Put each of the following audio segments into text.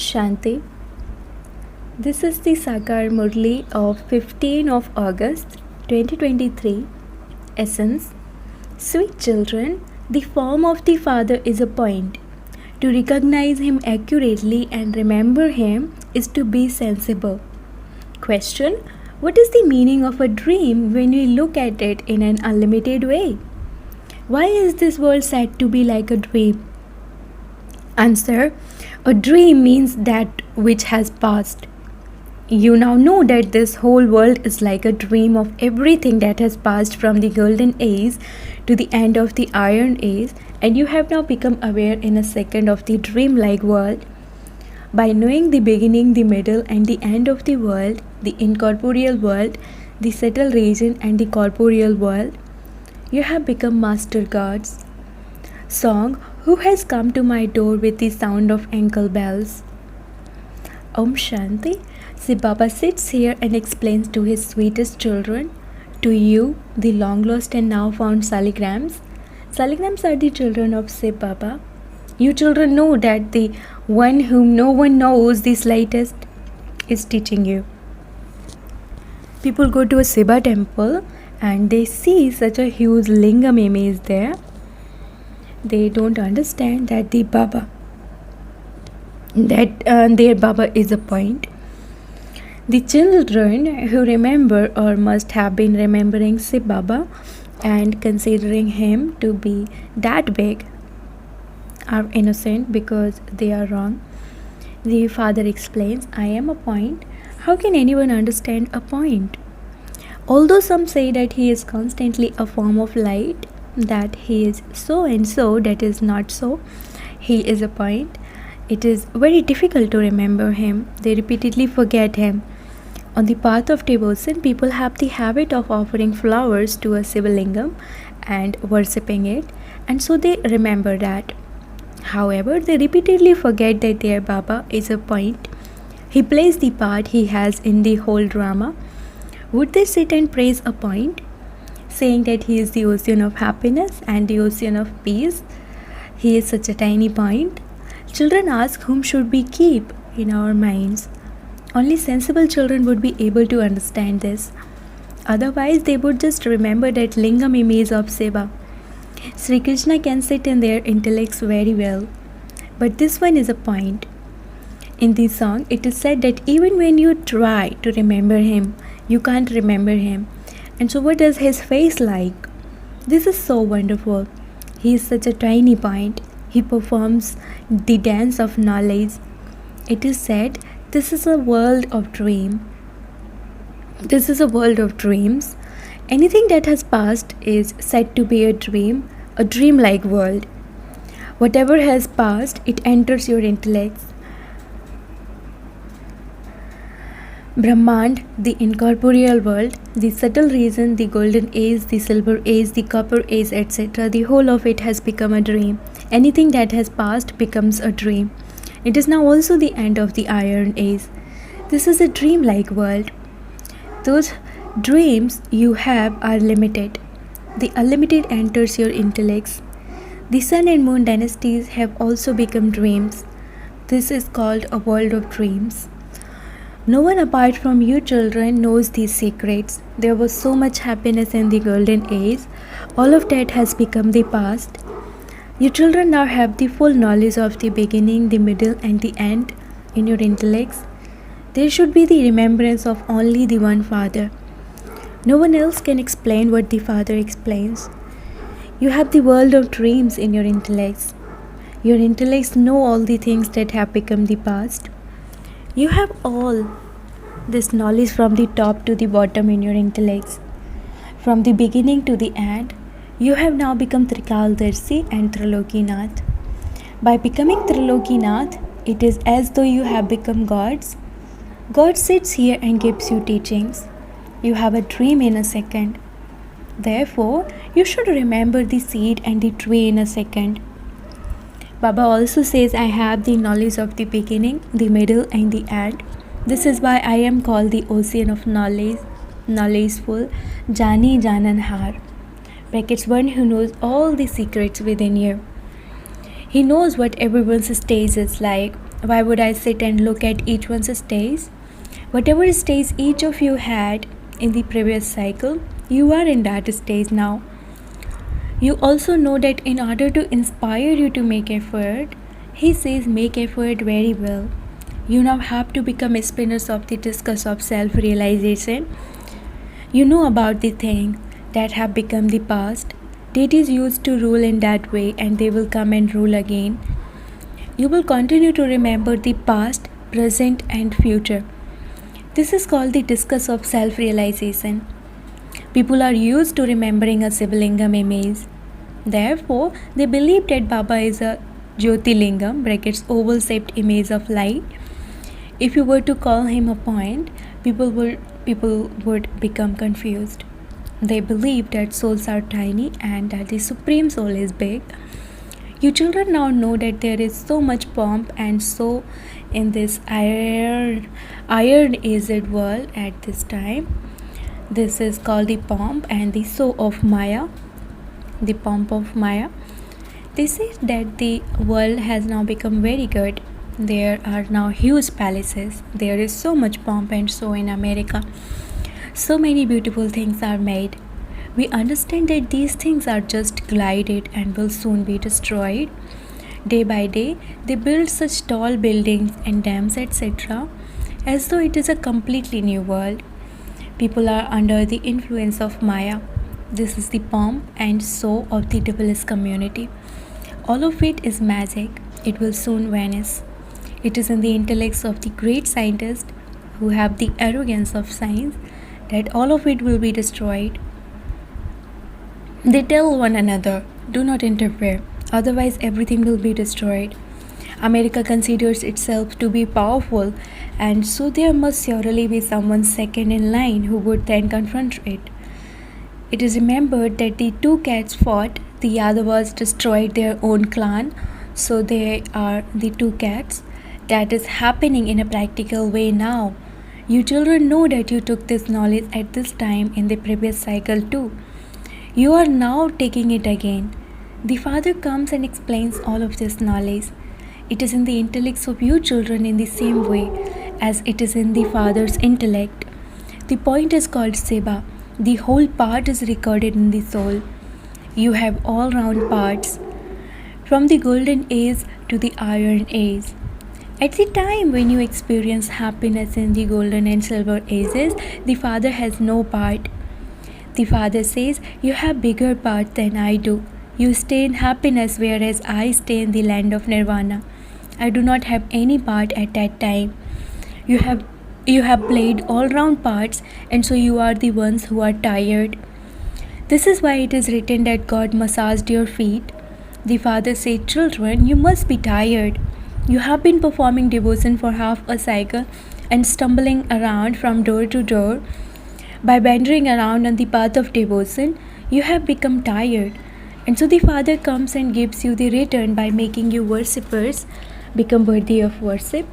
Shanti. This is the Sakar Murli of 15 of August 2023. Essence. Sweet children, the form of the Father is a point. To recognize Him accurately and remember Him is to be sensible. Question. What is the meaning of a dream when we look at it in an unlimited way? Why is this world said to be like a dream? Answer. A dream means that which has passed. You now know that this whole world is like a dream of everything that has passed from the golden age to the end of the iron age, and you have now become aware in a second of the dream-like world. By knowing the beginning, the middle, and the end of the world, the incorporeal world, the subtle region, and the corporeal world, you have become master gods. Song. Who has come to my door with the sound of ankle bells? Om Shanti. Shiv Baba sits here and explains to his sweetest children, to you, the long lost and now found Saligrams. Saligrams are the children of Shiv Baba. You children know that the one whom no one knows the slightest is teaching you. People go to a Shiva temple and they see such a huge lingam image there. They don't understand that their Baba is a point. The children who remember or must have been remembering Shiv Baba and considering him to be that big are innocent because they are wrong. The Father explains, I am a point. How can anyone understand a point? Although some say that he is constantly a form of light, that he is so and so, that is not so. He is a point. It is very difficult to remember him. They repeatedly forget him. On the path of devotion, people have the habit of offering flowers to a Sivalingam and worshipping it, and so they remember that. However, they repeatedly forget that their Baba is a point. He plays the part he has in the whole drama. Would they sit and praise a point, saying that he is the ocean of happiness and the ocean of peace? He is such a tiny point. Children ask, whom should we keep in our minds? Only sensible children would be able to understand this. Otherwise, they would just remember that lingam image of Shiva. Sri Krishna can sit in their intellects very well, but this one is a point. In this song, it is said that even when you try to remember him, you can't remember him. And so what is his face like? This is so wonderful. He is such a tiny point. He performs the dance of knowledge. It is said this is a world of dream. This is a world of dreams. Anything that has passed is said to be a dream-like world. Whatever has passed, it enters your intellect. Brahmand, the incorporeal world, the subtle region, the golden age, the silver age, the copper age, etc., the whole of it has become a dream. Anything that has passed becomes a dream. It is now also the end of the iron age. This is a dream-like world. Those dreams you have are limited. The unlimited enters your intellects. The sun and moon dynasties have also become dreams. This is called a world of dreams. No one apart from you children knows these secrets. There was so much happiness in the golden age. All of that has become the past. You children now have the full knowledge of the beginning, the middle, and the end in your intellects. There should be the remembrance of only the one Father. No one else can explain what the Father explains. You have the world of dreams in your intellects. Your intellects know all the things that have become the past. You have all this knowledge from the top to the bottom in your intellects. From the beginning to the end, you have now become Trikaldarshi and Trilokinath. By becoming Trilokinath, it is as though you have become gods. God sits here and gives you teachings. You have a dream in a second. Therefore, you should remember the seed and the tree in a second. Baba also says, I have the knowledge of the beginning, the middle, and the end. This is why I am called the ocean of knowledge, knowledgeful, Jani Jananhar. Brackets, one who knows all the secrets within you. He knows what everyone's stage is like. Why would I sit and look at each one's stage? Whatever stage each of you had in the previous cycle, you are in that stage now. You also know that in order to inspire you to make effort, he says make effort very well. You now have to become spinners of the discus of self-realization. You know about the things that have become the past. Deities used to rule in that way and they will come and rule again. You will continue to remember the past, present and future. This is called the discus of self-realization. People are used to remembering a Sivalingam image. Therefore, they believe that Baba is a Jyotilingam, brackets oval-shaped image of light. If you were to call him a point, people would become confused. They believe that souls are tiny and that the Supreme Soul is big. You children now know that there is so much pomp and so in this iron-aged world at this time. This is called the pomp and the show of Maya. The pomp of Maya. They say that the world has now become very good. There are now huge palaces. There is so much pomp and show in America. So many beautiful things are made. We understand that these things are just glided and will soon be destroyed. Day by day, they build such tall buildings and dams, etc., as though it is a completely new world. People are under the influence of Maya. This is the pomp and show of the devil's community. All of it is magic. It will soon vanish. It is in the intellects of the great scientists who have the arrogance of science that all of it will be destroyed. They tell one another, do not interfere, otherwise everything will be destroyed. America considers itself to be powerful, and so there must surely be someone second in line who would then confront it. It is remembered that the two cats fought, the Yadavas destroyed their own clan, so they are the two cats. That is happening in a practical way now. You children know that you took this knowledge at this time in the previous cycle too. You are now taking it again. The Father comes and explains all of this knowledge. It is in the intellects of you children in the same way as it is in the Father's intellect. The point is called Seva. The whole part is recorded in the soul. You have all round parts, from the golden age to the iron age. At the time when you experience happiness in the golden and silver ages, the Father has no part. The Father says, you have bigger part than I do. You stay in happiness whereas I stay in the land of nirvana. I do not have any part at that time. You have played all round parts and so you are the ones who are tired. This is why it is written that God massaged your feet. The Father said, children, you must be tired. You have been performing devotion for half a cycle and stumbling around from door to door. By wandering around on the path of devotion, you have become tired. And so the Father comes and gives you the return by making you worshippers, become worthy of worship.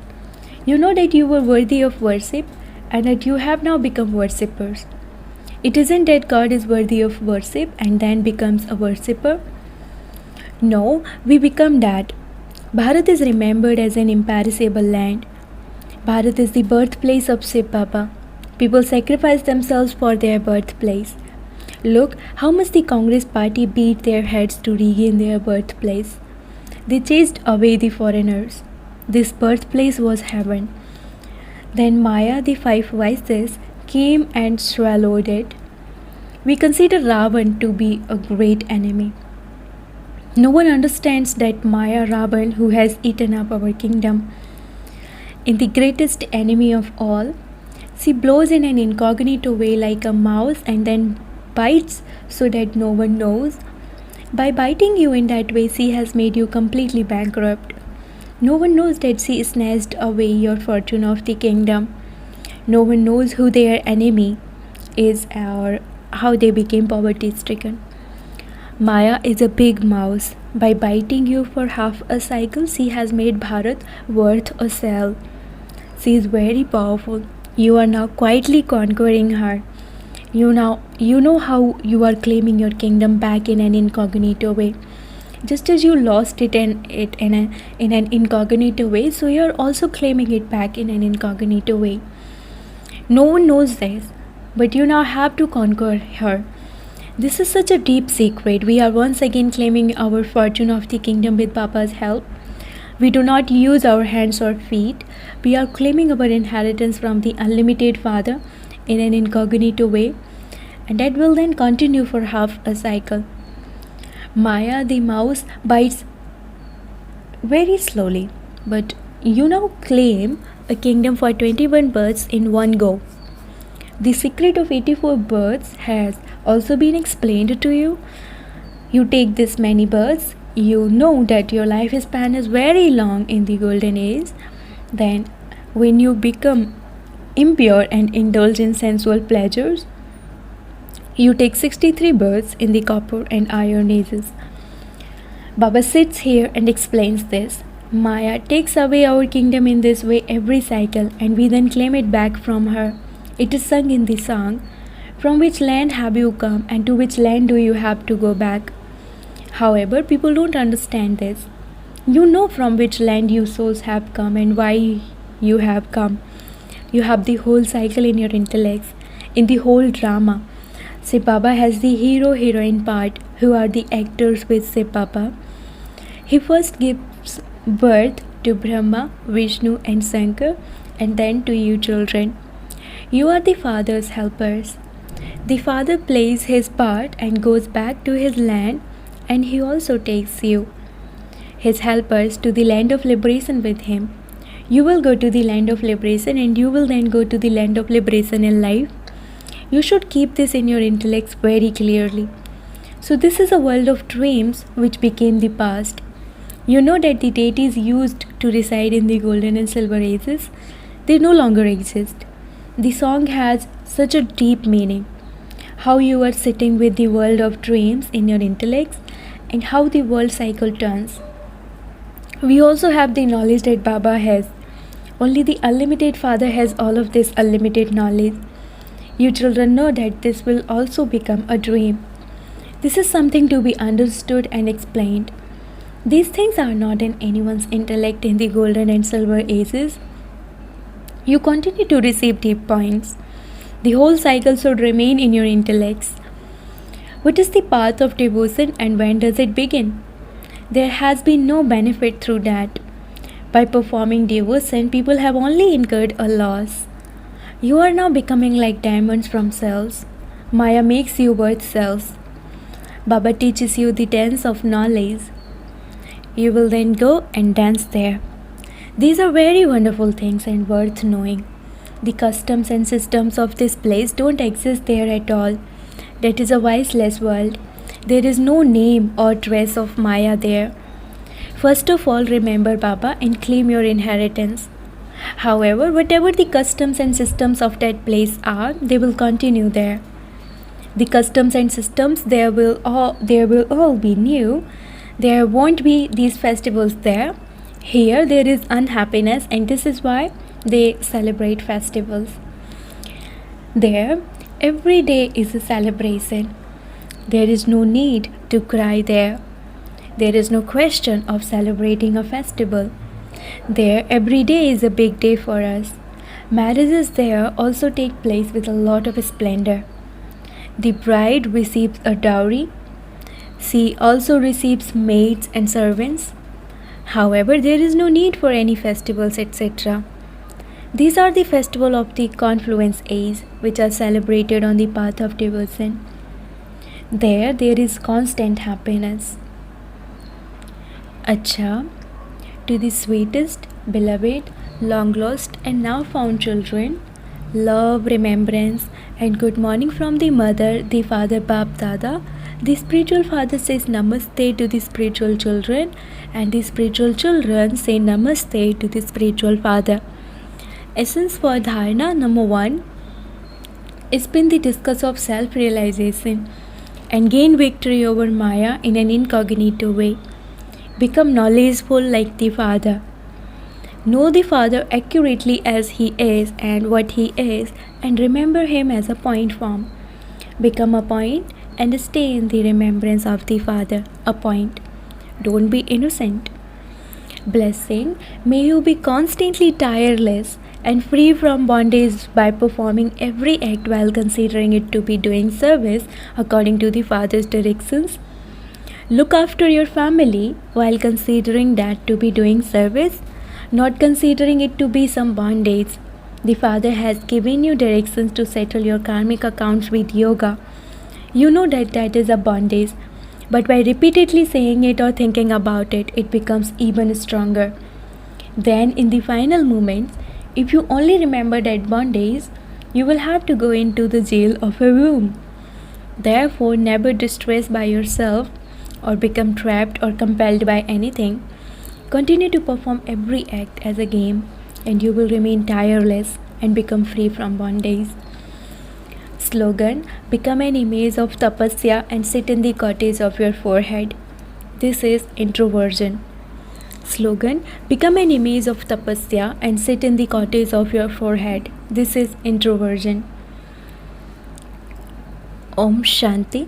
You know that you were worthy of worship and that you have now become worshippers. It isn't that God is worthy of worship and then becomes a worshipper. No, we become that. Bharat is remembered as an imperishable land. Bharat is the birthplace of Shiv Baba. People sacrifice themselves for their birthplace. Look how much the Congress party beat their heads to regain their birthplace. They chased away the foreigners. This birthplace was heaven. Then Maya, the five vices, came and swallowed it. We consider Ravan to be a great enemy. No one understands that Maya Ravan who has eaten up our kingdom. In the greatest enemy of all, she blows in an incognito way like a mouse and then bites so that no one knows. By biting you in that way, she has made you completely bankrupt. No one knows that she snatched away your fortune of the kingdom. No one knows who their enemy is or how they became poverty-stricken. Maya is a big mouse. By biting you for half a cycle, she has made Bharat worth a cell. She is very powerful. You are now quietly conquering her. You know how you are claiming your kingdom back in an incognito way. Just as you lost in an incognito way, so you're also claiming it back in an incognito way. No one knows this, but you now have to conquer her. This is such a deep secret. We are once again claiming our fortune of the kingdom with Papa's help. We do not use our hands or feet. We are claiming our inheritance from the unlimited Father in an incognito way, and that will then continue for half a cycle. Maya the mouse bites very slowly, but you now claim a kingdom for 21 birds in one go. The secret of 84 birds has also been explained to you. You take this many birds, you know that your lifespan is very long in the golden age. Then, when you become impure and indulge in sensual pleasures, you take 63 birds in the copper and iron ages. Baba sits here and explains this. Maya takes away our kingdom in this way every cycle, and we then claim it back from her. It is sung in the song, "From which land have you come, and to which land do you have to go back?" However, people don't understand this. You know from which land you souls have come and why you have come. You have the whole cycle in your intellects, in the whole drama. Sai Baba has the hero-heroine part, who are the actors with Sai Baba. He first gives birth to Brahma, Vishnu and Shankar, and then to you children. You are the Father's helpers. The Father plays his part and goes back to his land, and he also takes you, his helpers, to the land of liberation with him. You will go to the land of liberation, and you will then go to the land of liberation in life. You should keep this in your intellects very clearly. So this is a world of dreams which became the past. You know that the deities used to reside in the golden and silver ages, they no longer exist. The song has such a deep meaning. How you are sitting with the world of dreams in your intellects, and how the world cycle turns. We also have the knowledge that Baba has. Only the unlimited Father has all of this unlimited knowledge. You children know that this will also become a dream. This is something to be understood and explained. These things are not in anyone's intellect in the golden and silver ages. You continue to receive deep points. The whole cycle should remain in your intellects. What is the path of devotion, and when does it begin? There has been no benefit through that. By performing devotion, people have only incurred a loss. You are now becoming like diamonds from cells. Maya makes you worth cells. Baba teaches you the dance of knowledge. You will then go and dance there. These are very wonderful things and worth knowing. The customs and systems of this place don't exist there at all. That is a voiceless world. There is no name or trace of Maya there. First of all, remember Baba and claim your inheritance. However, whatever the customs and systems of that place are, they will continue there. The customs and systems there will all be new. There won't be these festivals there. Here there is unhappiness, and this is why they celebrate festivals. There, every day is a celebration. There is no need to cry there. There is no question of celebrating a festival. There, every day is a big day for us. Marriages there also take place with a lot of splendor. The bride receives a dowry. She also receives maids and servants. However, there is no need for any festivals, etc. These are the festivals of the confluence age, which are celebrated on the path of devotion. There is constant happiness. Acha, to the sweetest, beloved, long lost and now found children, love, remembrance, and good morning from the mother, the father, Bap Dada. The spiritual father says Namaste to the spiritual children, and the spiritual children say Namaste to the spiritual father. Essence for Dharana number 1 has been the discuss of self-realization and gain victory over Maya in an incognito way. Become knowledgeful like the Father. Know the Father accurately as He is and what He is, and remember Him as a point form. Become a point and stay in the remembrance of the Father, a point. Don't be innocent. Blessing, may you be constantly tireless and free from bondage by performing every act while considering it to be doing service according to the Father's directions. Look after your family while considering that to be doing service, not considering it to be some bondage. The Father has given you directions to settle your karmic accounts with yoga. You know that that is a bondage, but by repeatedly saying it or thinking about it, it becomes even stronger. Then, in the final moments, if you only remember that bondage, you will have to go into the jail of a room. Therefore, never distress by yourself or become trapped or compelled by anything. Continue to perform every act as a game, and you will remain tireless and become free from bondage. Slogan: become an image of tapasya and sit in the cottage of your forehead. This is introversion. Slogan: become an image of tapasya and sit in the cottage of your forehead. This is introversion. Om Shanti.